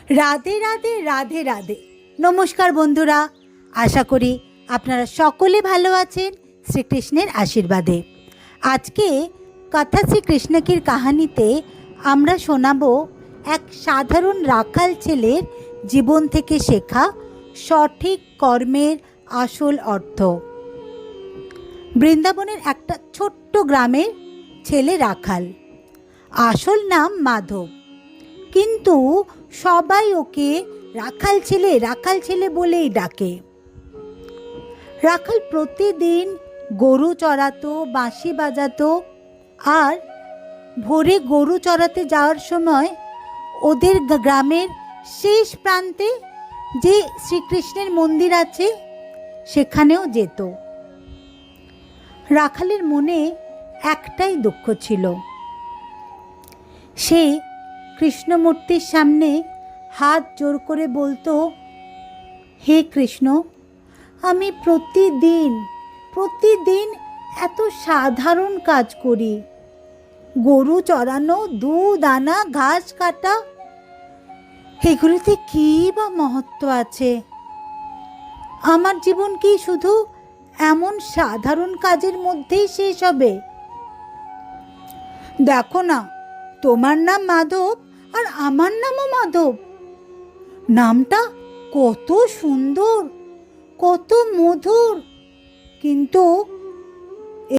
রাধে রাধে রাধে রাধে। নমস্কার বন্ধুরা, আশা করি আপনারা সকলে ভালো আছেন শ্রীকৃষ্ণের আশীর্বাদে। আজকে কথা শ্রীকৃষ্ণ কির কাহানিতে আমরা শোনাবো এক সাধারণ রাখাল ছেলের জীবন থেকে শেখা সঠিক কর্মের আসল অর্থ। বৃন্দাবনের একটা ছোট্ট গ্রামের ছেলে রাখাল, আসল নাম মাধব, কিন্তু সবাই ওকে রাখাল ছেলে বলেই ডাকে। রাখাল প্রতিদিন গরু চড়াতো, বাঁশি বাজাতো, আর ভোরে গরু চড়াতে যাওয়ার সময় ওদের গ্রামের শেষ প্রান্তে যে শ্রীকৃষ্ণের মন্দির আছে সেখানেও যেত। রাখালের মনে একটাই দুঃখ ছিল, সে কৃষ্ণমূর্তির সামনে হাত জোর করে বলতো, হে কৃষ্ণ, আমি প্রতিদিন এত সাধারণ কাজ করি, গরু চড়ানো, দুধ আনা, ঘাস কাটা, এগুলোতে কী বা মহত্ব আছে? আমার জীবন কি শুধু এমন সাধারণ কাজের মধ্যেই শেষ হবে? দেখো না, তোমার নাম মাধব আর আমার নামও মাধব, নামটা কত সুন্দর, কত মধুর, কিন্তু